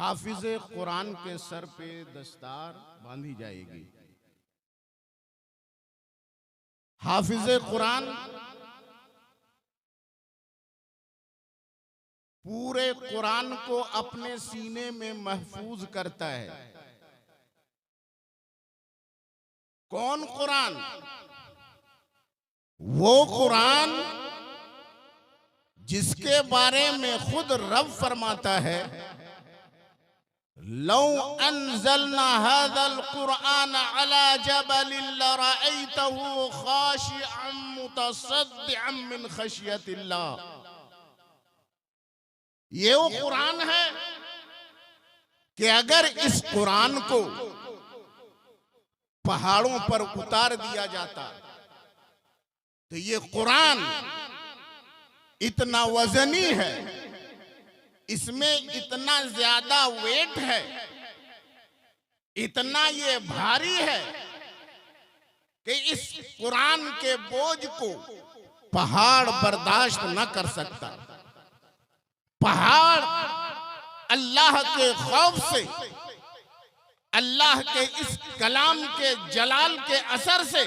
हाफिज कुरान के सर पे दस्तार बांधी जाएगी। हाफिज कुरान पूरे कुरान को अपने सीने में महफूज करता है। कौन कुरान? वो कुरान जिसके बारे में खुद रब फरमाता है, लौ अनज़लना हाज़ल कुरआन अला जबलिन लरअयतहु खाशिअन मुतसद्दिअन मिन खशियतिल्लाह। ये वो कुरान है कि अगर इस कुरान को पहाड़ों पर उतार दिया जाता तो ये कुरान इतना वजनी है, इसमें इतना ज्यादा वेट है, इतना ये भारी है कि इस कुरान के बोझ को पहाड़ बर्दाश्त न कर सकता। पहाड़ अल्लाह के खौफ से, अल्लाह के इस कलाम के जलाल के असर से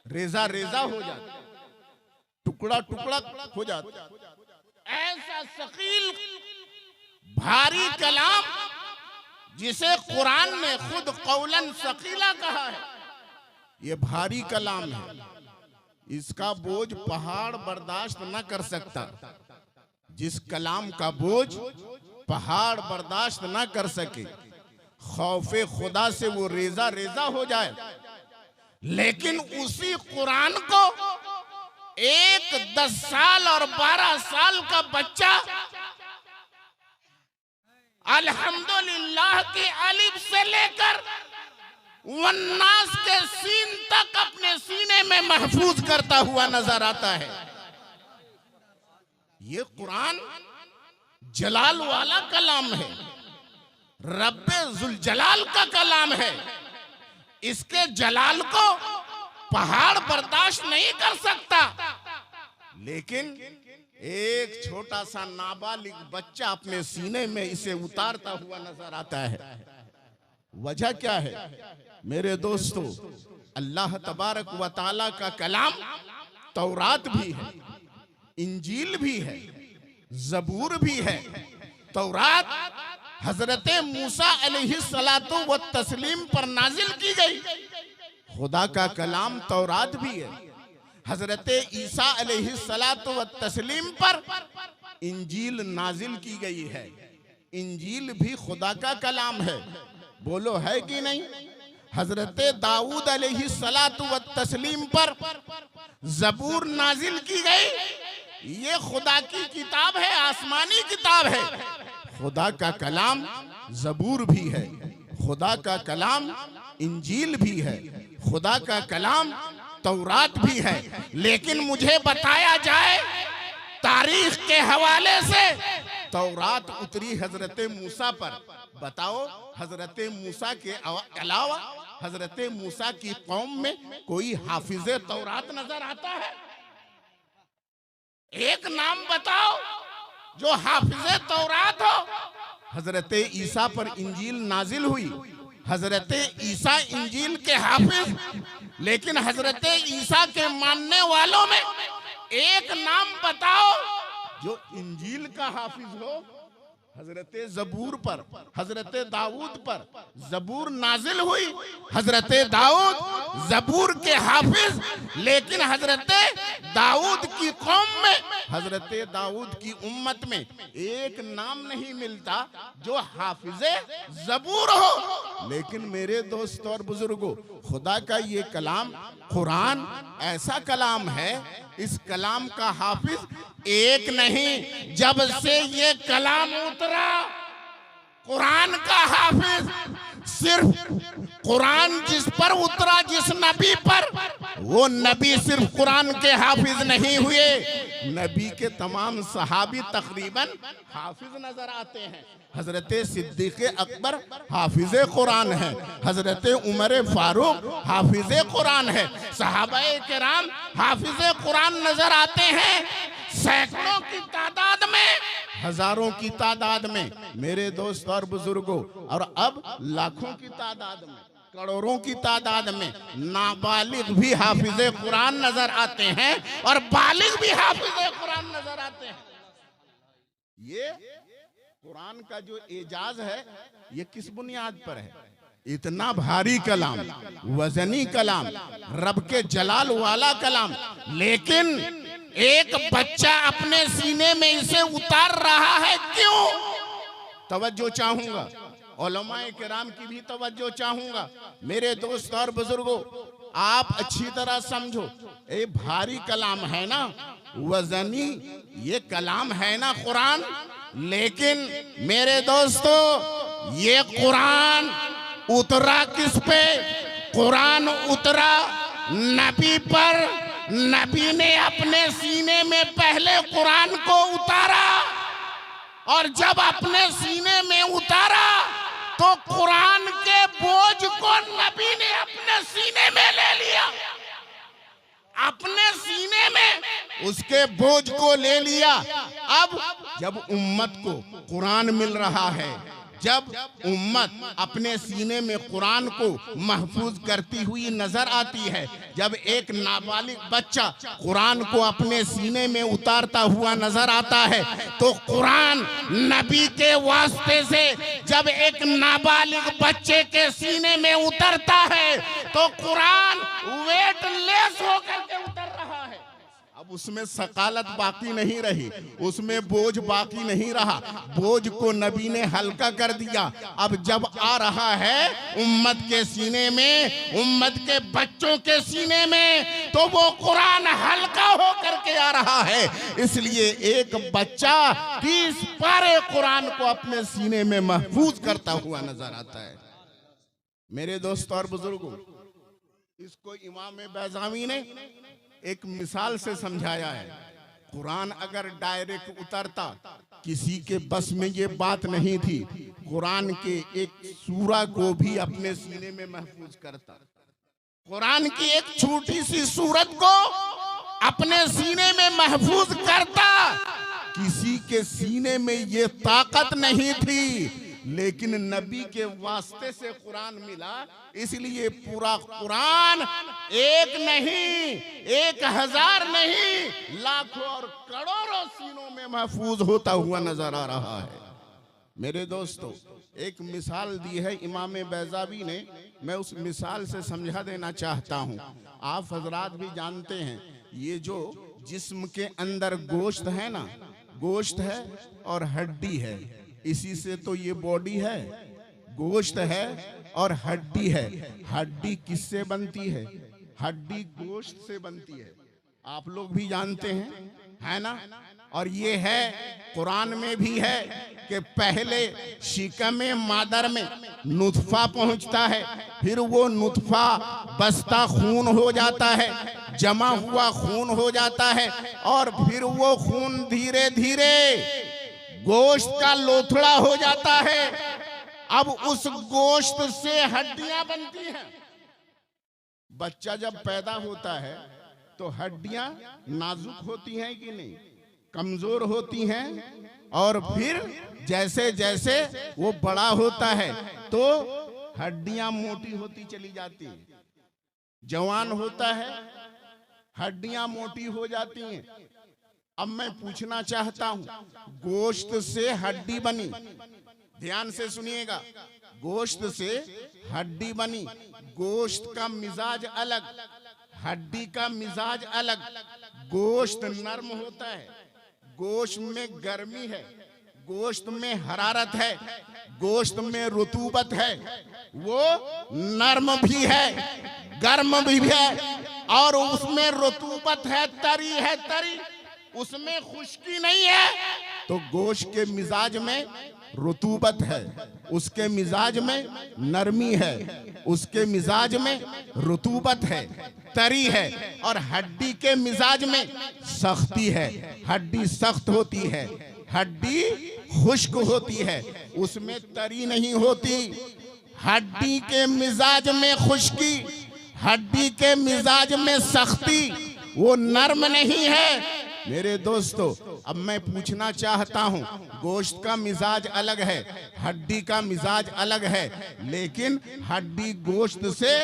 रेजा रेजा हो जाता, टुकड़ा टुकड़ा हो जाता। ऐसा सकील भारी कलाम जिसे कुरान ने खुद कौलन सकीला कहा है, ये भारी कलाम है, इसका बोझ पहाड़ बर्दाश्त न कर सकता। जिस कलाम का बोझ पहाड़ बर्दाश्त न कर सके, खौफे खुदा से वो रेजा रेजा हो जाए, लेकिन उसी कुरान को एक 10 साल और 12 साल का बच्चा अल्हम्दुलिल्लाह की अलिफ से लेकर वन्नास के सीन तक अपने सीने में महफूज करता हुआ नजर आता है। ये कुरान जलाल वाला कलाम है, रब्बे जुल जलाल का कलाम है। इसके जलाल को पहाड़ बर्दाश्त नहीं कर सकता, लेकिन एक छोटा सा नाबालिग बच्चा अपने सीने में इसे उतारता हुआ नजर आता है। वजह क्या है मेरे दोस्तों? अल्लाह तबारक व तआला का कलाम तौरात भी है, इंजील भी है, जबूर भी है। तौरात हजरत मूसा अलैहिस्सलातु व तस्लीम पर नाजिल की गई, खुदा का कलाम तौरात भी है। हजरत ईसा अलैहिस्सलातु व तस्लीम पर इंजील नाजिल की गई है, इंजील भी खुदा का कलाम है। बोलो है कि नहीं? हजरत दाऊद अलैहिस्सलातु व तस्लीम पर जबूर नाजिल की गई, ये खुदा की किताब है, आसमानी किताब है। खुदा का कलाम जबूर भी है, खुदा का कलाम इंजील भी है, खुदा का कलाम तौरात भी है। लेकिन मुझे बताया जाए तारीख के हवाले से, तौरात उतरी हजरत मूसा पर। बताओ हजरत मूसा के अलावा हजरत मूसा की कौम में कोई हाफिज तौरात नजर आता है? एक नाम बताओ जो हाफिज तौरात हो। हजरत ईसा पर इंजील नाजिल हुई, हजरत ईसा इंजील के हाफिज, लेकिन हजरत ईसा के मानने वालों में एक नाम बताओ जो इंजील का हाफिज हो। हजरत जबूर पर, हजरत दाऊद पर जबूर नाजिल हुई, हजरत दाऊद जबूर के हाफिज, लेकिन हजरत दाऊद की कौम में, हजरत दाऊद की उम्मत में एक नाम नहीं मिलता जो हाफिज जबूर हो। लेकिन मेरे दोस्तों और बुजुर्गों, खुदा का ये कलाम कुरान ऐसा कलाम है, इस कलाम का हाफिज एक नहीं, जब से ये कलाम उतरा कुरान का हाफिज सिर्फ कुरान जिस पर उतरा, जिस नबी पर, वो नबी सिर्फ कुरान के हाफिज नहीं हुए, नबी के तमाम सहाबी तकरीबन हाफिज नजर आते हैं। हजरत सिद्दीक अकबर हाफिज कुरान है, हजरत उमर फारूक हाफिज कुरान है, सहाबाए किराम हाफिज कुरान नजर आते हैं। सैकड़ों की तादाद में हजारों की तादाद में मेरे दोस्त और बुजुर्गों, और अब लाखों की तादाद में, करोड़ों की तादाद में नाबालिग भी हाफिज़े कुरान नजर आते हैं और बालिग भी हाफिज़े कुरान नजर आते हैं। ये कुरान का जो एजाज है ये किस बुनियाद पर है? इतना भारी कलाम, वजनी कलाम, रब के जलाल वाला कलाम, लेकिन एक बच्चा अपने सीने में इसे उतार रहा है। क्यों? तवज्जो चाहूंगा, उलमाए किराम की भी तवज्जो चाहूंगा। मेरे दोस्त और बुजुर्गों, आप अच्छी तरह समझो, ये भारी कलाम है ना, वजनी ये कलाम है ना कुरान, लेकिन मेरे दोस्तों ये कुरान उतरा किस पे? कुरान उतरा नबी पर। नबी ने अपने सीने में पहले कुरान को उतारा, और जब अपने सीने में उतारा तो कुरान के बोझ को नबी ने अपने सीने में ले लिया। अपने सीने में उसके बोझ को ले लिया। अब जब उम्मत को कुरान मिल रहा है, जब उम्मत अपने सीने में कुरान को महफूज करती हुई नजर आती है, जब एक नाबालिग बच्चा कुरान को अपने सीने में उतारता हुआ नजर आता है, तो कुरान नबी के वास्ते से जब एक नाबालिग बच्चे के सीने में उतरता है तो कुरान वेटलेस होकर के उतर रहा है। अब उसमें सकालत बाकी नहीं रही, उसमें बोझ बाकी नहीं रहा, बोझ को नबी ने हल्का कर दिया। अब जब आ रहा है उम्मत के सीने में, उम्मत के बच्चों के सीने में, तो वो कुरान हल्का होकर के आ रहा है। इसलिए एक बच्चा 30 पारे कुरान को अपने सीने में महफूज करता हुआ नजर आता है। मेरे दोस्त और बुजुर्गों, इसको इमाम बैज़ावी ने एक मिसाल से समझाया है। कुरान अगर डायरेक्ट उतरता, किसी के बस में ये बात नहीं थी, कुरान के एक सूरा को भी अपने सीने में महफूज करता। कुरान की एक छोटी सी सूरत को अपने सीने में महफूज करता। किसी के सीने में ये ताकत नहीं थी, लेकिन नबी के वास्ते से कुरान मिला, इसलिए पूरा कुरान एक नहीं, 1000 नहीं, लाखों और करोड़ों सीनों में महफूज होता हुआ नजर आ रहा है। मेरे दोस्तों, एक मिसाल दी है इमाम बैज़ावी ने, मैं उस मिसाल से समझा देना चाहता हूँ। आप हजरात भी जानते हैं, ये जो जिस्म के अंदर गोश्त है ना, गोश्त है और हड्डी है, इसी से तो ये बॉडी है। गोश्त है और हड्डी है। हड्डी किससे बनती है? हड्डी गोश्त से बनती है, आप लोग भी जानते हैं, है ना। और ये है कुरान में भी है कि पहले शिकम मादर में नुतफा पहुंचता है, फिर वो नुतफा बस्ता खून हो जाता है, जमा हुआ खून हो जाता है, और फिर वो खून धीरे धीरे गोश्त का लोथड़ा हो जाता है। अब उस गोश्त से हड्डियां बनती हैं। बच्चा जब पैदा होता है तो हड्डियां नाजुक होती हैं कि नहीं? कमजोर होती हैं, और फिर जैसे जैसे वो बड़ा होता है तो हड्डियां मोटी होती चली जाती हैं। जवान होता है, हड्डियां मोटी हो जाती हैं। अब मैं पूछना चाहता हूं, गोश्त से हड्डी बनी, ध्यान से सुनिएगा, गोश्त से हड्डी बनी, गोश्त का मिजाज अलग, हड्डी का मिजाज अलग। गोश्त नरम होता है, गोश्त में गर्मी है, गोश्त में हरारत है, गोश्त में रुतूबत है, वो नरम भी है, गर्म भी है, और उसमें रुतूबत है, तरी है, तरी, उसमें खुश्की नहीं है। तो गोश्त के मिजाज में रुतूबत है, उसके मिजाज में नरमी है, उसके मिजाज में रुतूबत है, तरी है, और हड्डी के मिजाज में सख्ती है। हड्डी सख्त होती है, हड्डी खुश्क होती है, उसमें तरी नहीं होती। हड्डी के मिजाज में खुश्की, हड्डी के मिजाज में सख्ती, वो नर्म नहीं है। मेरे दोस्तों, अब मैं पूछना चाहता हूं, गोश्त का मिजाज अलग है, हड्डी का मिजाज अलग है, लेकिन हड्डी गोश्त से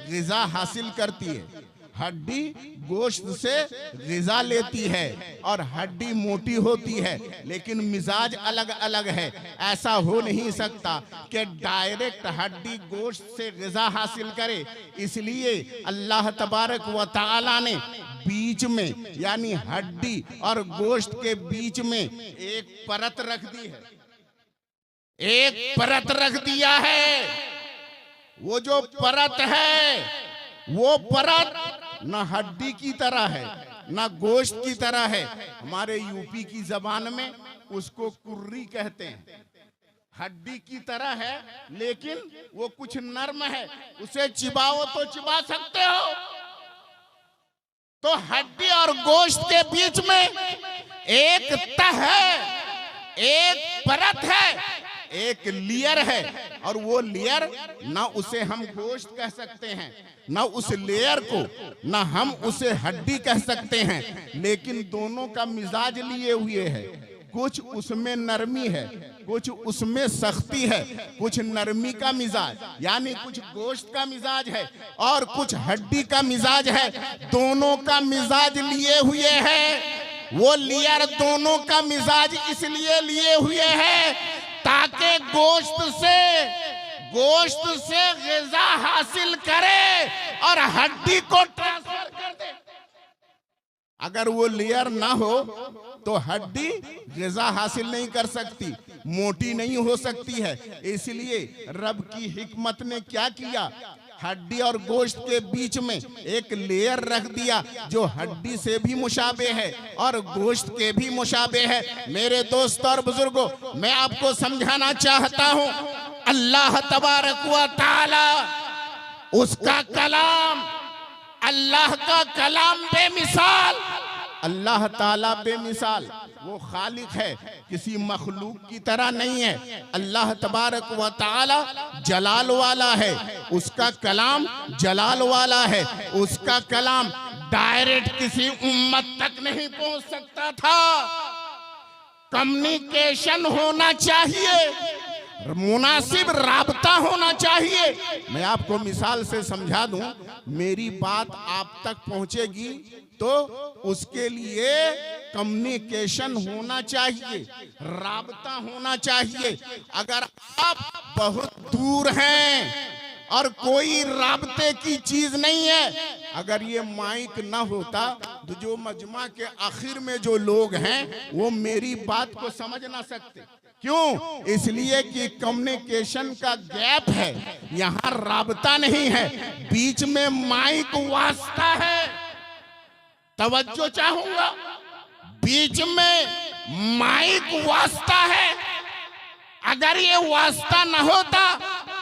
ग़िज़ा हासिल करती है, हड्डी गोश्त से ग़िज़ा लेती है और हड्डी मोटी होती है, लेकिन मिजाज अलग अलग है। ऐसा हो नहीं सकता कि डायरेक्ट हड्डी गोश्त से ग़िज़ा हासिल करे। इसलिए अल्लाह तबारक व तआला ने बीच में, यानी हड्डी और गोश्त के बीच में एक परत रख दी है, एक परत रख दिया है। वो जो परत है, वो परत ना हड्डी की तरह है, ना गोश्त की तरह है। हमारे यूपी की जबान में उसको कुर्री कहते हैं। हड्डी की तरह है, लेकिन वो कुछ नर्म है, उसे चिबाओ तो चिबा सकते हो। तो हड्डी और गोश्त के बीच में एक तह है, एक परत है, एक लेयर है, और वो लेयर ना उसे हम गोश्त कह सकते हैं, ना उस लेयर को ना हम उसे हड्डी कह सकते हैं, लेकिन दोनों का मिजाज लिए हुए है। कुछ उसमें नरमी है, कुछ उसमें सख्ती है, कुछ नरमी का मिजाज यानी कुछ गोश्त का मिजाज है और कुछ हड्डी का मिजाज है। दोनों का मिजाज लिए हुए है। वो लेयर दोनों का मिजाज इसलिए लिए हुए है ताकि गोश्त से ग़िज़ा हासिल करे और हड्डी को ट्रांसफर कर दे। अगर वो लेयर ना हो तो हड्डी ग़िज़ा हासिल नहीं कर सकती, मोटी नहीं हो सकती है। इसलिए रब की हिकमत ने क्या किया, हड्डी और गोश्त के बीच में एक लेयर रख दिया जो हड्डी से भी मुशाबे है और गोश्त के भी मुशाबे है। मेरे दोस्तों और बुजुर्गों, मैं आपको समझाना चाहता हूं, अल्लाह तबारक व तआला, उसका कलाम, अल्लाह का कलाम बेमिसाल, अल्लाह ताला बेमिसाल, वो खालिक है, किसी मखलूक की तरह नहीं है। अल्लाह तबारक व तआला जलाल वाला है, उसका कलाम जलाल वाला है। उसका कलाम डायरेक्ट किसी उम्मत तक नहीं पहुंच सकता था, कम्युनिकेशन होना चाहिए, मुनासिब राबता होना चाहिए। मैं आपको मिसाल से समझा दूं, मेरी बात आप तक पहुंचेगी तो उसके लिए कम्युनिकेशन होना चाहिए, राबता होना चाहिए। अगर आप बहुत दूर हैं और कोई राबते की चीज नहीं है, अगर ये माइक ना होता तो जो मजमा के आखिर में जो लोग हैं वो मेरी बात को समझ ना सकते। क्यों? इसलिए कि कम्युनिकेशन का गैप है, यहाँ राबता नहीं है, बीच में माइक वास्ता है। तवज्जो चाहूंगा, बीच में माइक वास्ता है। अगर ये वास्ता न होता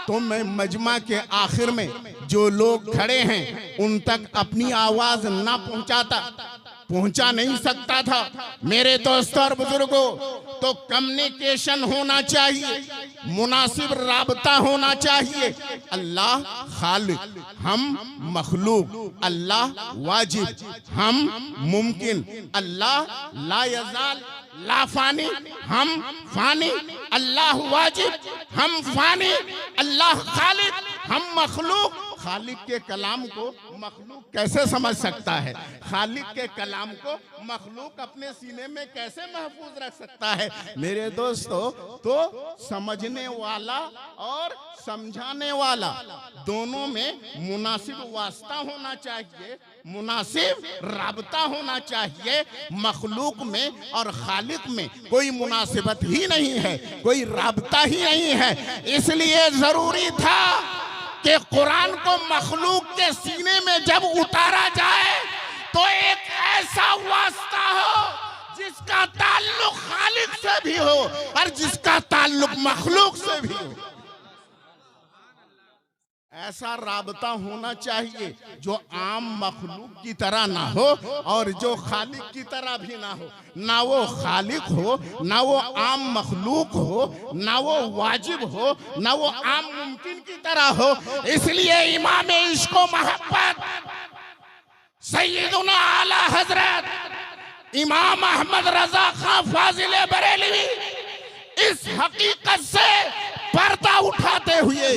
तो मैं मजमा के आखिर में जो लोग खड़े हैं उन तक अपनी आवाज ना पहुंचा नहीं सकता था। मेरे दोस्तों और बुजुर्गों, तो कम्युनिकेशन होना चाहिए, मुनासिब राबता होना चाहिए। अल्लाह खालिक, हम मखलूक, अल्लाह वाजिब, हम मुमकिन, अल्लाह ला यज़ाल ला फानी, हम फानी, अल्लाह वाजिब, हम फानी, अल्लाह खालिक, हम मखलूक। खालिक के कलाम को मखलूक कैसे समझ सकता है? खालिक के कलाम को मखलूक अपने सीने में कैसे महफूज रख सकता है? मेरे दोस्तों, तो समझने वाला और समझाने वाला दोनों में मुनासिब वास्ता होना चाहिए, मुनासिब राबता होना चाहिए। मखलूक में और खालिक में कोई मुनासिबत ही नहीं है, कोई राबता ही नहीं है। इसलिए जरूरी था कि कुरान को मखलूक के सीने में जब उतारा जाए तो एक ऐसा वास्ता हो जिसका ताल्लुक खालिक से भी हो और जिसका ताल्लुक मखलूक से भी हो। ऐसा राबता होना चाहिए जो आम मखलूक की तरह ना हो और जो खालिक की तरह भी ना हो। ना वो खालिक हो, ना वो आम मखलूक हो, ना वो वाजिब हो, ना वो आम मुमकिन की तरह हो। इसलिए इमाम इश्क व मोहब्बत सैयदुना आला हजरत इमाम अहमद रजा खां फाजिल बरेलवी इस हकीकत से पर्दा उठाते हुए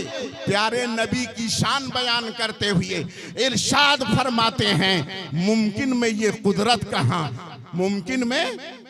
प्यारे नबी की शान बयान करते हुए इरशाद फरमाते हैं, मुमकिन में ये कुदरत कहाँ, मुमकिन में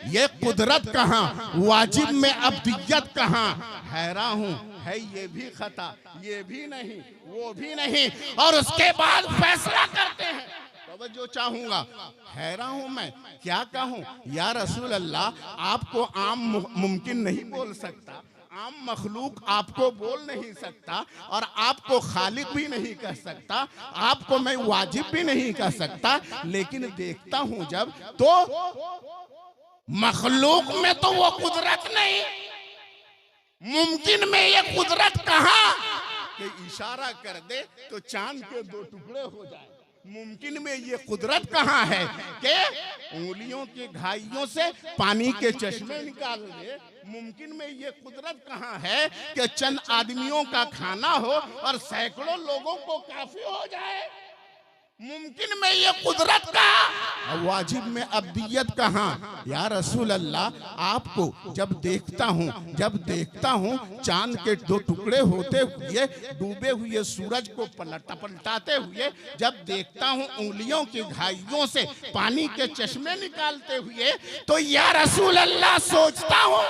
ये कुदरत कहाँ, वाजिब में अब्दियत कहाँ, हैरान हूँ है ये भी खता, ये भी नहीं, वो भी नहीं, और उसके बाद फैसला करते हैं। तो जो चाहूंगा, हैरान हूं मैं क्या कहूं या रसूल अल्लाह, आपको आम मुमकिन नहीं बोल सकता, आम मखलूक आपको बोल नहीं सकता, और आपको खालिक भी नहीं कह सकता, आपको मैं वाजिब भी नहीं कह सकता, लेकिन देखता हूं जब तो मखलूक में तो वो कुदरत नहीं, मुमकिन में ये कुदरत कहाँ कि इशारा कर दे तो चांद के दो टुकड़े हो जाए। मुमकिन में ये कुदरत कहाँ है कि उंगलियों की घाइयों से पानी के चश्मे निकाल दे। मुमकिन में ये कुदरत कहाँ है कि चंद आदमियों का खाना हो और सैकड़ों लोगों को काफी हो जाए। मुमकिन में ये कुदरत कहाँ, वाजिब में अब्दियत कहाँ। या रसूल अल्लाह, आपको जब देखता हूँ चांद के दो टुकड़े होते हुए, डूबे हुए सूरज को पलटाते हुए जब देखता हूँ, उंगलियों की घाइयों से पानी के चश्मे निकालते हुए, तो या रसूल अल्लाह सोचता हूँ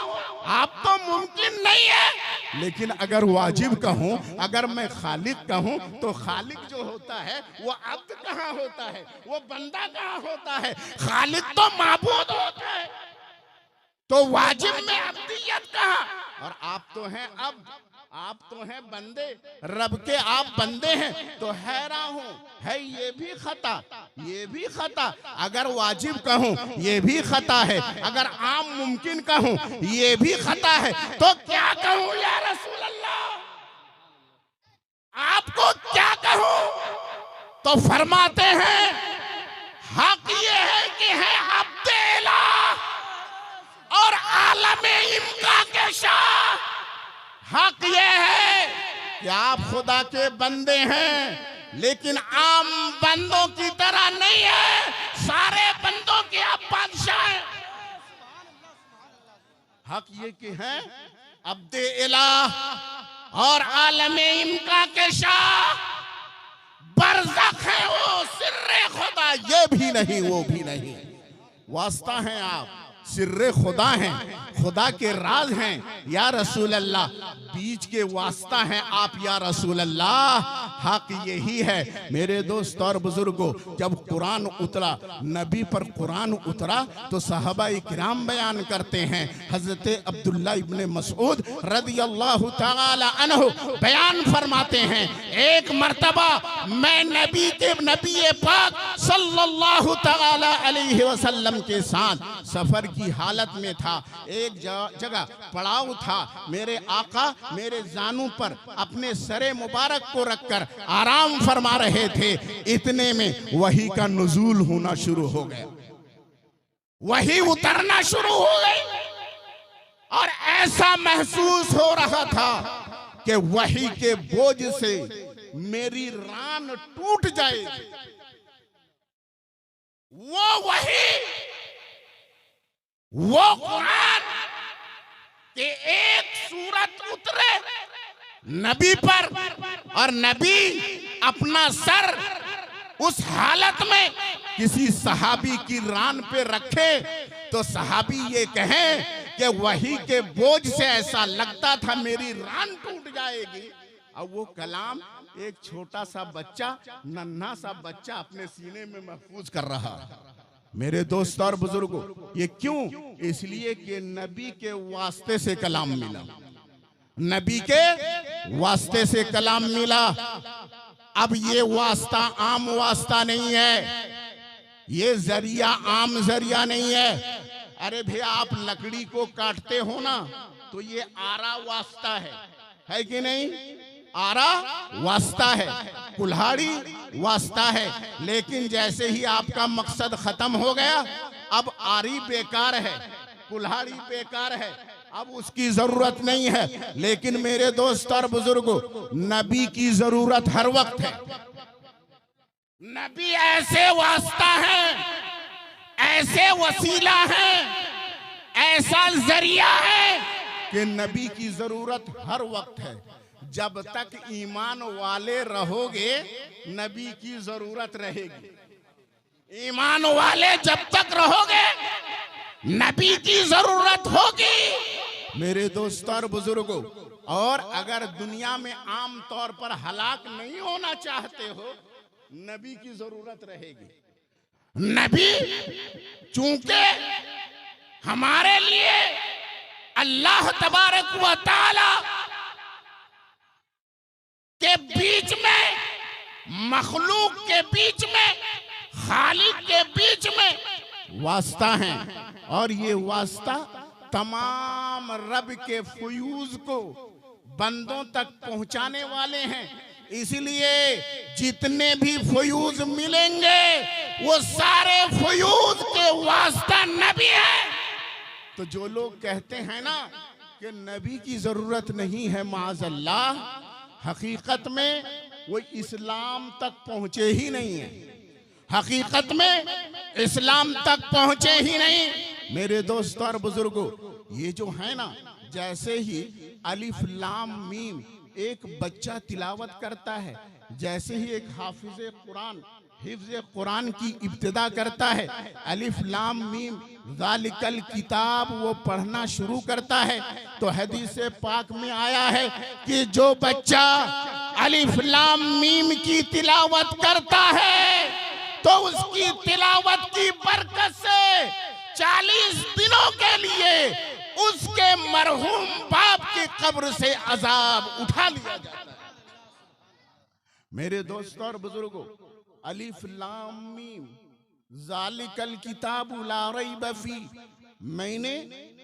आप तो मुमकिन नहीं है। लेकिन अगर वाजिब कहूँ, अगर मैं खालिक कहूँ, तो खालिक जो होता है वो अब्द कहाँ होता है, वो बंदा कहाँ होता है, खालिक तो माबूद होता है। तो वाजिब में अब्दियत कहाँ, और आप तो हैं अब्द, आप तो हैं बंदे, रब के आप बंदे हैं। तो हैरान हूँ है ये भी खता, ये भी खता, अगर वाजिब कहूँ ये भी खता है, अगर आम मुमकिन कहूँ ये भी खता है, तो क्या कहूँ या रसूल अल्लाह, आपको क्या कहूँ। तो फरमाते हैं हक ये है कि है अब्दे इलाह और आलमे इम्का के शाह। हक ये है कि आप खुदा के बंदे हैं, लेकिन आम बंदों की तरह नहीं है, सारे बंदों के आप बादशाह हैं। हक ये कि हैं अब्दे इलाह और आलमे इम्का के शाह, बरज़ख है वो सिर्रे खुदा, ये भी नहीं वो भी नहीं, वास्ता हैं आप, सिर्रे खुदा हैं, खुदा के राज हैं या रसूल अल्लाह, बीच के वास्ता हैं आप या रसूल अल्लाह। हक यही है मेरे दोस्त और बुजुर्गों, जब कुरान उतरा, नबी पर कुरान उतरा, तो सहाबा इकराम बयान करते हैं, हजरत अब्दुल्ला इब्ने मसऊद रदियल्लाहु ताला अन्हु बयान फरमाते हैं, एक मर्तबा मैं नबी पाक सल्लल्लाहु ताला अलैहि वसल्लम के साथ सफर की हालत में था, एक जगह पड़ाव था, मेरे आका मेरे जानू पर अपने सरे मुबारक को रखकर आराम फरमा रहे थे। इतने में वही का नुज़ूल होना शुरू हो गया, वही उतरना शुरू हो गई, और ऐसा महसूस हो रहा था कि वही के बोझ से मेरी रान टूट जाएगी। वो कुरान के एक सूरत उतरे नबी पर, और नबी अपना सर उस हालत में किसी सहाबी की रान पे रखे, तो सहाबी ये कहें कि वही के बोझ से ऐसा लगता था मेरी रान टूट जाएगी। और वो कलाम एक छोटा सा बच्चा, नन्हा सा बच्चा अपने सीने में महफूज कर रहा। मेरे दोस्त और बुजुर्गों, ये क्यों? इसलिए कि नबी के वास्ते से कलाम मिला, नबी के वास्ते से कलाम मिला। अब ये वास्ता आम वास्ता नहीं है, ये जरिया आम जरिया नहीं है। अरे भैया, आप लकड़ी को काटते हो ना, तो ये आरा वास्ता है कि नहीं? आरा वास्ता है, कुल्हाड़ी वास्ता है, लेकिन जैसे ही आपका मकसद खत्म हो गया, अब आरी बेकार है, कुल्हाड़ी बेकार है, अब उसकी जरूरत नहीं है। लेकिन मेरे दोस्त और बुजुर्गों, नबी की जरूरत हर वक्त है। नबी ऐसे वास्ता है, ऐसे वसीला हैं, ऐसा जरिया है कि नबी की जरूरत हर वक्त है। जब तक ईमान वाले रहोगे नबी की जरूरत रहेगी। ईमान वाले जब तक रहोगे नबी की जरूरत होगी। मेरे दोस्तों और बुजुर्गों, और अगर दुनिया में आम तौर पर हलाक नहीं होना चाहते हो, नबी की जरूरत रहेगी। नबी चूंकि हमारे लिए अल्लाह तबारक व तआला के बीच में, मखलूक के बीच में, खालिक के बीच में वास्ता है, और ये वास्ता तमाम रब के फयूज को बंदों तक पहुंचाने वाले हैं। इसलिए जितने भी फयूज मिलेंगे वो सारे फयूज के वास्ता नबी है। तो जो लोग कहते हैं ना कि नबी की जरूरत नहीं है, माज़अल्लाह, हकीकत में वो इस्लाम तक पहुंचे ही नहीं है। हकीकत में इस्लाम तक पहुंचे ही नहीं। मेरे दोस्तों और बुजुर्गों, ये जो है ना, जैसे ही अलिफ लाम मीम एक बच्चा तिलावत करता है, जैसे ही एक हाफिज कुरान हिफ्ज़ कुरान की इब्तिदा करता है, अलिफ लाम मीम ज़ालिकल किताब वो पढ़ना शुरू करता है, तो हदीस पाक में आया है कि जो बच्चा अलिफ लाम मीम की तिलावत करता है तो उसकी तिलावत की बरकत से 40 दिनों के लिए उसके मरहूम बाप की कब्र से अजाब उठा लिया जाता है। मेरे दोस्तों और बुजुर्गों, अलिफ लाम मीम ज़ालिकल किताबु ला रैब फी, मैंने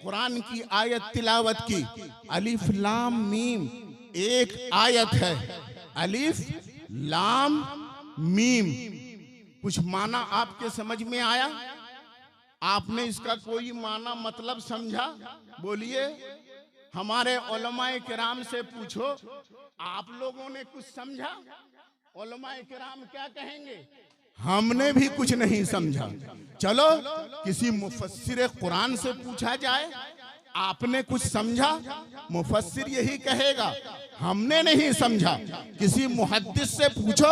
कुरान की आयत तिलावत की। अलिफ लाम मीम एक आयत है, अलिफ लाम मीम। कुछ माना आपके समझ में आया? आपने इसका कोई माना मतलब समझा? बोलिए। हमारे उलमाए किराम से पूछो, आप लोगों ने कुछ समझा? उलमाए किराम क्या कहेंगे? हमने भी कुछ नहीं समझा। चलो किसी मुफस्सिर कुरान से पूछा जाए, आपने कुछ समझा? मुफस्सिर यही कहेगा हमने नहीं समझा। किसी मुहद्दिस से पूछो,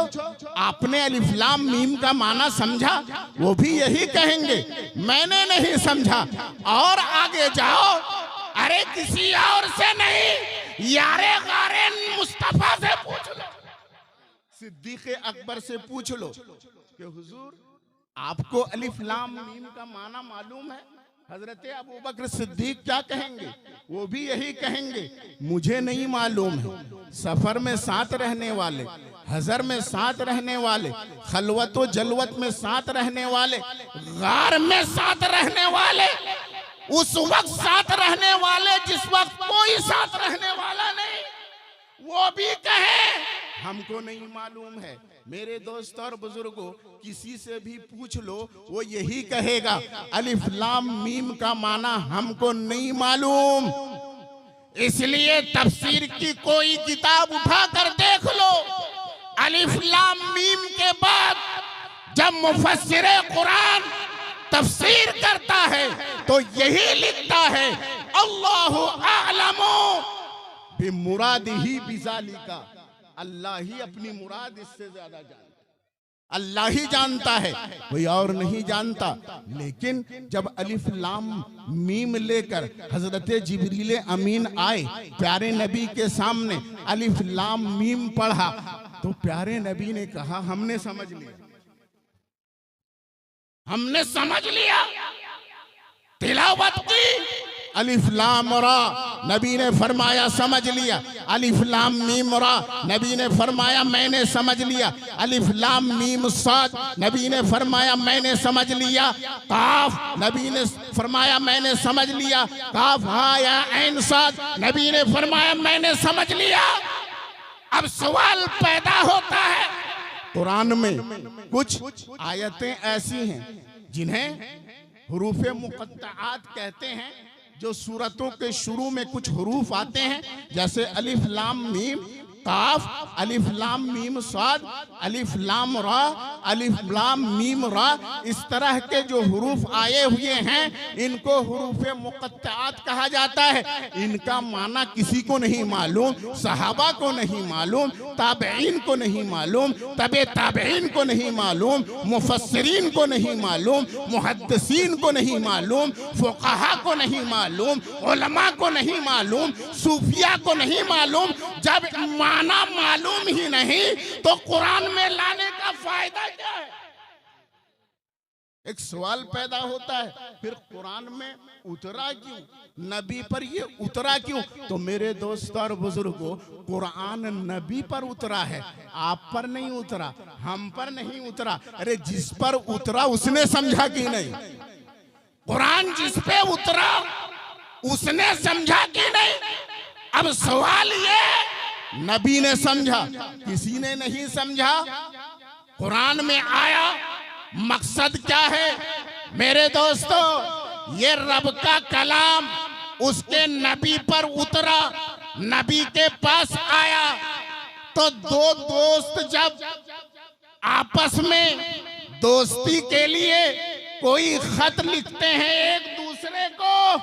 आपने अलिफ लाम मीम का माना समझा? वो भी यही कहेंगे मैंने नहीं समझा। और आगे जाओ, अरे किसी और से नहीं, यारे गारे मुस्तफा से पूछ लो, सिद्दीक़ अकबर से पूछ लो कि हुजूर आपको अलिफ लाम मीम का माना मालूम है? हजरत अबू बकर सिद्दीक क्या कहेंगे? वो भी यही कहेंगे मुझे नहीं मालूम है। सफर में साथ रहने वाले, हजर में साथ रहने वाले, खलवत व जलवत में साथ रहने वाले, गार में साथ रहने वाले, उस वक्त साथ रहने वाले जिस वक्त कोई साथ रहने वाला नहीं, वो भी कहे हमको नहीं मालूम है। मेरे दोस्तों और बुजुर्गों, किसी से भी पूछ लो, वो यही कहेगा अलिफ लाम मीम का माना हमको नहीं मालूम। इसलिए तफसीर की कोई किताब उठा कर देख लो, अलिफ लाम मीम के बाद जब मुफस्सिर कुरान तफसीर करता है तो यही लिखता है अल्लाहु आलमु बिमुरादिही बिज़ालिका, अल्लाह ही अपनी मुराद इससे ज्यादा जानता, अल्लाह ही जानता है, कोई और नहीं जानता। लेकिन जब अलिफ लाम मीम लेकर हजरत जिब्रील अमीन आए, प्यारे नबी के सामने अलिफ लाम मीम पढ़ा, तो प्यारे नबी ने कहा हमने समझ लिया, हमने समझ लिया। तिलावत की अलिफ लाम रा, नबी ने फरमाया समझ लिया। अलिफ लाम मीम रा, नबी ने फरमाया मैंने समझ लिया। अलिफ लाम मीम साद, नबी ने फरमाया मैंने समझ लिया। काफ, नबी ने फरमाया मैंने समझ लिया। काफ हा या ऐन साद, नबी ने फरमाया मैंने समझ लिया। अब सवाल पैदा होता है, कुरान में कुछ आयतें ऐसी हैं जिन्हें हुरूफे मुक़त्तआत कहते हैं, जो सूरतों के शुरू में कुछ हुरूफ आते हैं, जैसे अलिफ लाम मीम, काफ अलिफ लाम मीम साद अलिफ लाम रा अलिफ लाम मीम रा, इस तरह के जो हुरूफ आए हुए हैं इनको हुरूफ मुक़त्तआत कहा जाता है। इनका माना किसी को नहीं मालूम, सहाबा को नहीं मालूम, ताबईन को नहीं मालूम, तबे ताबईन को नहीं मालूम, मुफस्सिरीन को नहीं मालूम, मुहद्दिसीन को नहीं मालूम, फुक़हा को नहीं मालूम, उलमा को नहीं मालूम, सूफिया को नहीं मालूम। जब माना मालूम ही नहीं तो कुरान में लाने का फायदा क्या है? एक सवाल पैदा होता है, फिर कुरान में उतरा क्यों, नबी पर ये उतरा क्यों? तो मेरे दोस्त और बुजुर्गों, कुरान नबी पर उतरा है, आप पर नहीं उतरा, हम पर नहीं उतरा। अरे जिस पर उतरा उसने समझा कि नहीं? कुरान जिस पे उतरा उसने समझा कि नहीं? अब सवाल ये, नबी ने समझा, किसी ने नहीं समझा। कुरान में आया, मकसद क्या है? मेरे दोस्तों, ये रब का कलाम उसके नबी पर उतरा, नबी के पास आया तो दो दोस्त जब आपस में दोस्ती के लिए कोई खत लिखते हैं, एक दूसरे को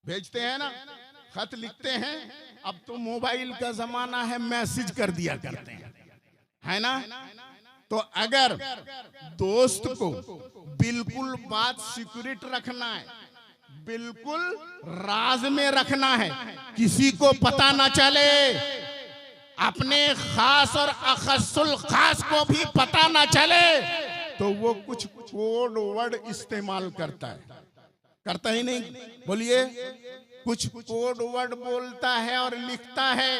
भेजते हैं ना, खत लिखते हैं। अब तो मोबाइल का जमाना है, मैसेज कर दिया करते हैं, है ना? तो अगर दोस्त को बिल्कुल बात सीक्रेट रखना है, बिल्कुल राज में रखना है, किसी को पता ना चले, अपने खास और अखसुल खास को भी पता ना चले, तो वो कुछ कोड वर्ड इस्तेमाल करता है। करता ही नहीं? बोलिए, कुछ कोड वर्ड बोलता है और लिखता है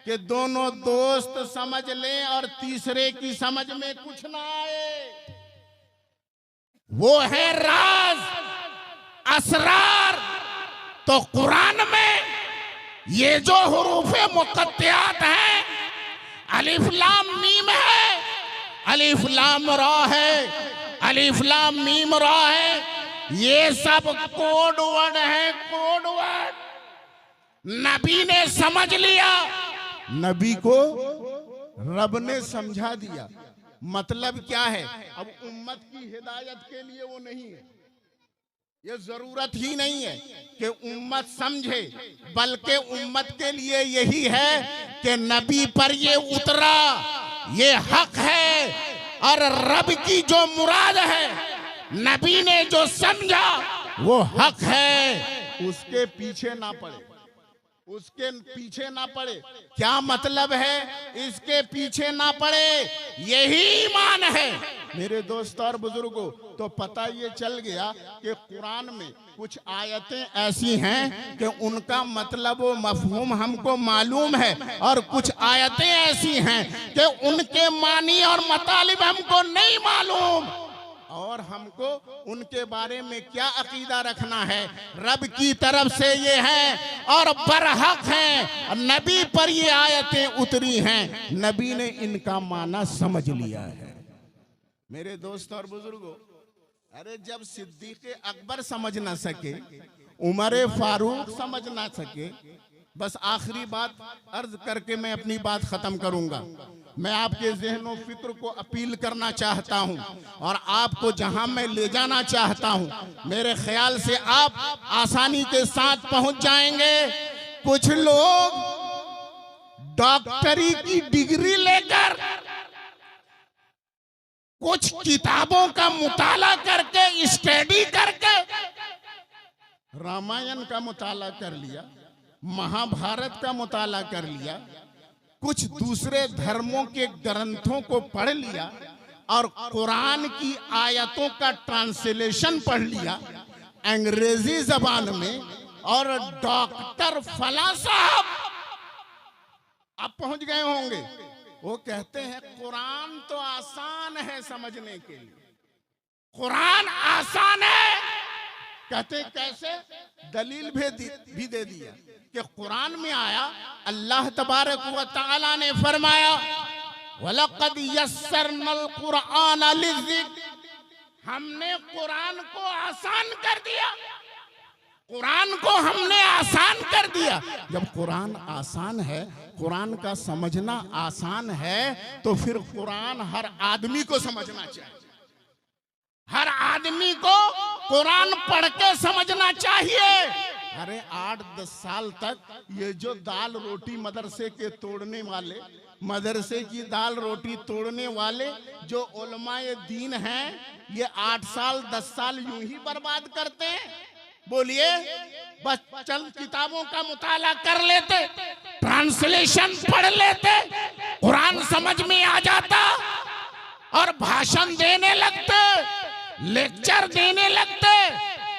कि दोनों दोस्त समझ लें और तीसरे की समझ में कुछ ना आए। वो है राज, असरार। तो कुरान में ये जो हुरूफे मुक़त्तआत हैं, अलिफ लाम मीम है, अलिफ लाम रा है, अलिफ लाम मीम रा है, ये सब कोड वर्ड है, कोड वर्ड। नबी ने समझ लिया, नबी को रब ने समझा दिया। मतलब क्या है? अब उम्मत की हिदायत के लिए वो नहीं है, ये जरूरत ही नहीं है कि उम्मत समझे, बल्कि उम्मत के लिए यही है कि नबी पर ये उतरा, ये हक है, और रब की जो मुराद है, नबी ने जो समझा वो हक है, उसके पीछे ना पड़े, उसके पीछे ना पड़े। क्या मतलब है? इसके पीछे ना पड़े, यही ईमान है। मेरे दोस्त और बुजुर्गों, तो पता ये चल गया कि कुरान में कुछ आयतें ऐसी हैं कि उनका मतलब व मफहूम हमको मालूम है, और कुछ आयतें ऐसी हैं कि उनके मानी और मतलब हमको नहीं मालूम, और हमको उनके बारे में क्या अकीदा रखना है। रब की तरफ से ये है और बरहक है, नबी पर ये आयतें उतरी हैं, नबी ने इनका माना समझ लिया है। मेरे दोस्त और बुजुर्गों, अरे जब सिद्दीक़ अकबर समझ ना सके, उमर फारूक समझ ना सके, बस आखिरी बात अर्ज करके मैं अपनी बात खत्म करूंगा। मैं आपके ज़हनो फिक्र को अपील करना चाहता हूं और आपको जहां मैं ले जाना चाहता हूं, मेरे ख्याल से आप आसानी के साथ पहुंच जाएंगे। कुछ लोग डॉक्टरी की डिग्री लेकर, कुछ किताबों का मुताला करके, स्टडी करके, रामायण का मुताला कर लिया, महाभारत का मुताला कर लिया, कुछ दूसरे धर्मों के ग्रंथों को पढ़ लिया और कुरान की आयतों का ट्रांसलेशन पढ़ लिया अंग्रेजी जबान में, और डॉक्टर फला साहब अब पहुंच गए होंगे, वो कहते हैं कुरान तो आसान है समझने के लिए, कुरान आसान है। कहते कैसे? दलील भी दे दिया कि कुरान में आया, अल्लाह तबारक व तआला ने फरमाया, वलक़द यस्सरनल कुरआन लिज़िक्र, हमने कुरान को आसान कर दिया। कुरान को हमने आसान कर दिया। जब कुरान आसान है, कुरान का समझना आसान है, तो फिर कुरान हर आदमी को समझना चाहिए। हर आदमी को कुरान पढ़ के समझना चाहिए। अरे 8-10 साल तक ये जो दाल रोटी मदरसे के तोड़ने वाले, मदरसे की दाल रोटी तोड़ने वाले जो उलमाए दीन हैं, ये 8 साल 10 साल यूं ही बर्बाद करते हैं। बोलिए, बस चंद किताबों का मुताला कर लेते, ट्रांसलेशन पढ़ लेते, कुरान समझ में आ जाता और भाषण देने लगते, लेक्चर देने लगते।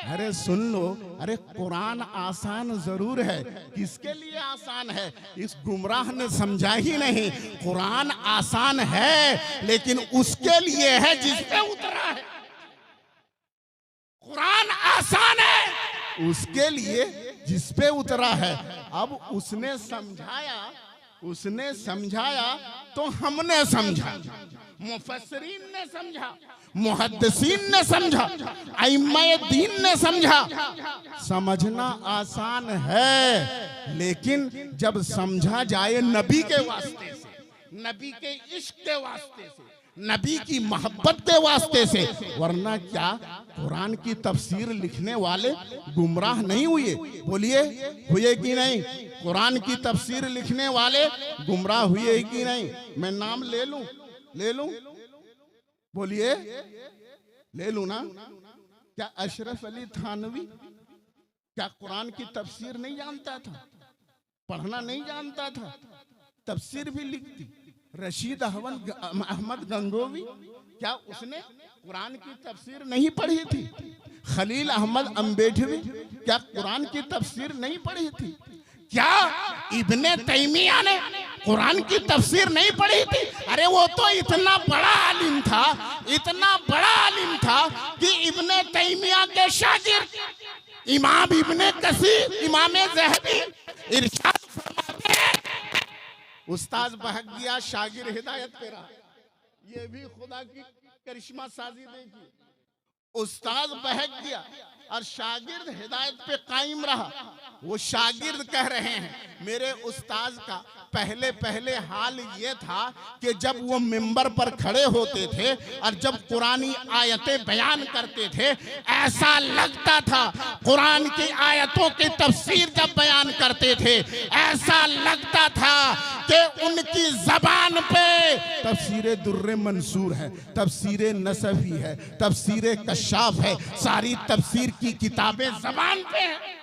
अरे सुन लो, अरे कुरान आसान जरूर है। किसके लिए आसान है? इस गुमराह ने समझा ही नहीं। कुरान आसान है लेकिन उसके लिए है जिस पे उतरा है। कुरान आसान है उसके लिए जिस पे उतरा है। अब उसने समझाया तो हमने समझा, मुफस्सिरीन ने समझा, मुहद्दिसीन ने समझा, अइम्माए दीन ने समझा। समझना आसान है लेकिन जब समझा जाए नबी के वास्ते से, नबी के इश्क के वास्ते से, नबी की मोहब्बत के वास्ते से। वरना क्या कुरान की तफसीर लिखने वाले गुमराह नहीं हुए? बोलिए, हुए कि नहीं? कुरान की तफसीर लिखने वाले गुमराह हुए कि नहीं? मैं नाम ले लूं? बोलिए, ले लूं ना? क्या अशरफ अली थानवी क्या कुरान की तफसीर नहीं जानता था? पढ़ना नहीं जानता था? तफसीर भी लिखती। रशीद अहमद गंगोवी क्या उसने कुरान की तफसीर नहीं पढ़ी थी? खलील अहमद अम्बेडवी क्या कुरान की तफसीर नहीं पढ़ी थी? क्या इब्ने तैमिया ने कुरान की तफसीर नहीं पढ़ी थी? अरे वो तो इतना बड़ा आलिम था, इतना बड़ा आलिम था कि इब्ने तैमिया के शागिर्द इमाम इब्ने कसीर, इमाम ज़हबी इरशाद फरमाते हैं, उस्ताद बहक गया, शागिर्द हिदायत पे रहा। ये भी खुदा की करिश्मा साजी देखी। उस्ताद बहक गया और शागिर्द हिदायत पे कायम रहा। वो शागिर्द कह रहे हैं मेरे उस्ताद का पहले हाल ये था कि जब वो मिंबर पर खड़े होते थे और जब कुरानी आयतें बयान करते थे, ऐसा लगता था कुरान की आयतों की तफसीर जब बयान करते थे, ऐसा लगता था कि उनकी जबान पे तफसीर दुर्रे मंसूर है, तफसीर नसफी है, तफसीर कशाफ है, सारी तफसीर की किताबें जबान पे हैं।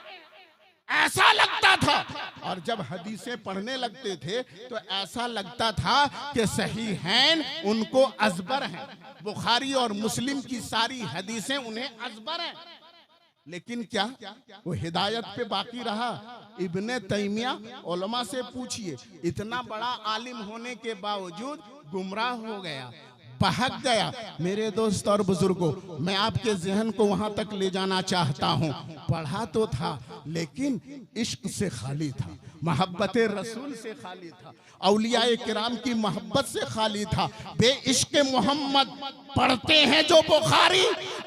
ऐसा लगता था। और जब हदीसें पढ़ने लगते थे तो ऐसा लगता था कि सहीहैन उनको अजबर हैं, बुखारी और मुस्लिम की सारी हदीसें उन्हें अजबर हैं। लेकिन क्या वो हिदायत पे बाकी रहा? इब्ने तैमिया, उलमा से पूछिए, इतना बड़ा आलिम होने के बावजूद गुमराह हो गया, बहक गया। मेरे दोस्त और बुजुर्गों, मैं आपके जहन को वहां तक ले जाना चाहता हूं। पढ़ा तो था लेकिन इश्क से खाली था, मोहब्बत रसूल से खाली था, औलियाए किराम की मोहब्बत से खाली था। बेइश्क मोहम्मद पढ़ते हैं जो बुखारी,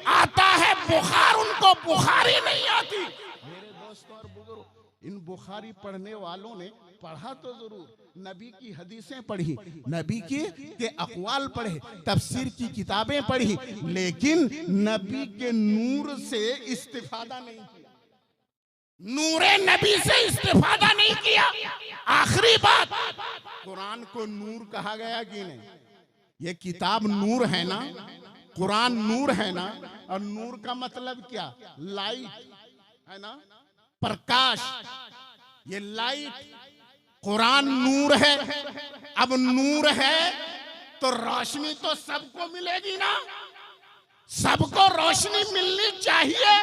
आता है बुखार, उनको बुखारी नहीं आती। मेरे दोस्त और बुजुर्ग, इन बुखारी पढ़ने वालों ने पढ़ा तो जरूर, नबी की हदीसें पढ़ी, नबी के अक़वाल पढ़े, तफसीर की किताबें पढ़ी, लेकिन नबी के नूर से इस्तिफादा नहीं किया, नूरे नबी से इस्तिफादा नहीं किया। आखिरी बात, कुरान को नूर कहा गया कि नहीं? ये किताब नूर है ना, कुरान नूर है ना। और नूर का मतलब क्या? लाइट है ना, प्रकाश। ये लाइट, कुरान नूर है। अब नूर है तो रोशनी तो सबको मिलेगी ना, सबको रोशनी मिलनी चाहिए।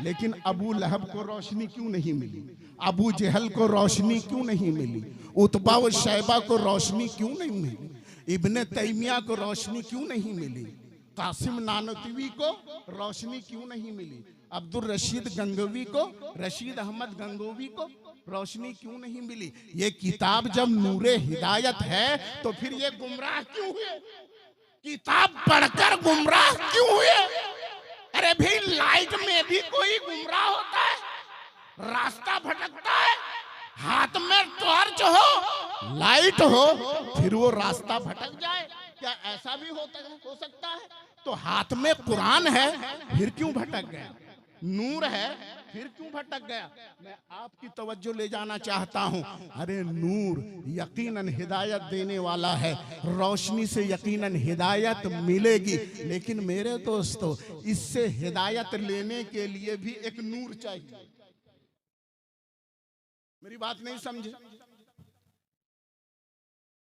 लेकिन अबू लहब को रोशनी क्यों नहीं मिली? अबू जहल को रोशनी क्यों नहीं मिली? उतबा व शैबा को रोशनी क्यों नहीं मिली? इब्ने तैमिया को रोशनी क्यों नहीं मिली? कासिम नानतवी को रोशनी क्यों नहीं मिली? अब्दुल रशीद गंगोवी को, रशीद अहमद गंगोवी को रोशनी क्यों नहीं मिली? ये किताब जब नूरे हिदायत है तो फिर ये गुमराह क्यों हुए? किताब पढ़कर गुमराह क्यों हुए? अरे भाई, लाइट में भी कोई गुमराह होता है? रास्ता भटकता है, हाथ में टॉर्च हो, लाइट हो, फिर वो रास्ता भटक जाए? क्या ऐसा भी हो सकता है? तो हाथ में कुरान है, फिर क्यों भटक गया? नूर है, फिर क्यों भटक गया? मैं आपकी तवज्जो ले जाना चाहता हूं। अरे नूर यकीनन हिदायत देने वाला है, रोशनी से यकीनन हिदायत मिलेगी, लेकिन मेरे दोस्तों इससे हिदायत लेने के लिए भी एक नूर चाहिए। मेरी बात नहीं समझे?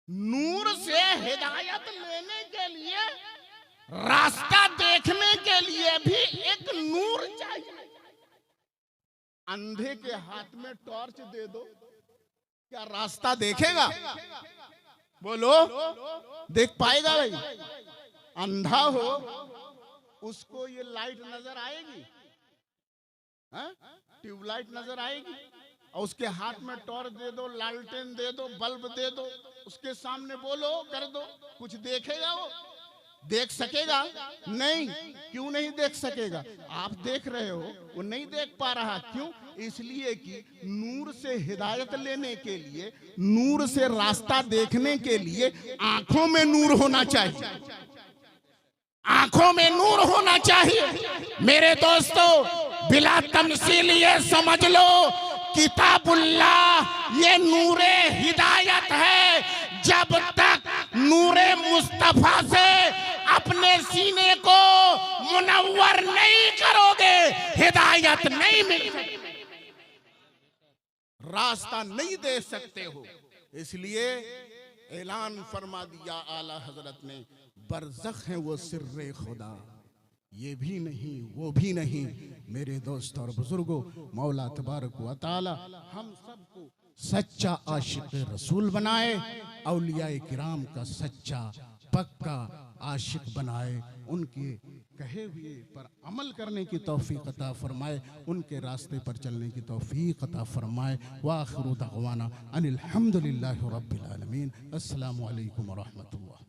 नूर से हिदायत लेने के लिए, रास्ता देखने के लिए भी एक नूर चाहिए। अंधे के हाथ में टॉर्च दे दो, क्या रास्ता देखेगा? बोलो, देख पाएगा भाई? अंधा हो उसको ये लाइट नजर आएगी? ट्यूबलाइट नजर आएगी? और उसके हाथ में टॉर्च दे दो, लालटेन दे दो, बल्ब दे दो, उसके सामने बोलो, कर दो, कुछ देखेगा वो? देख सकेगा? नहीं। क्यों नहीं देख सकेगा? आप देख रहे हो, वो नहीं देख पा रहा। क्यों? इसलिए कि नूर से हिदायत लेने के लिए, नूर से रास्ता देखने के लिए आंखों में नूर होना चाहिए। आंखों में नूर होना चाहिए। मेरे दोस्तों, बिला तमसील ये समझ लो, किताबुल्लाह ये नूरे हिदायत है। जब तक नूरे मुस्तफा से अपने सीने को मुनव्वर नहीं करोगे, हिदायत नहीं मिल सकती, रास्ता नहीं दे सकते हो। इसलिए ऐलान फरमा दिया आला हजरत ने, बरज़ख है वो सिर्रे खुदा, ये भी नहीं वो भी नहीं। मेरे दोस्त और बुजुर्गों, मौला तबारक व तआला हम सबको सच्चा आशिक रसूल बनाए, औलियाए किराम का सच्चा पक्का आशिक बनाए, उनके कहे हुए पर अमल करने की तौफीक अता फरमाए, उनके रास्ते पर चलने की तौफीक अता फरमाए। व आखिरु दअवाना अनिल हम्दुलिल्लाहि रब्बिल आलमीन। अस्सलामु अलैकुम व रहमतुल्लाह।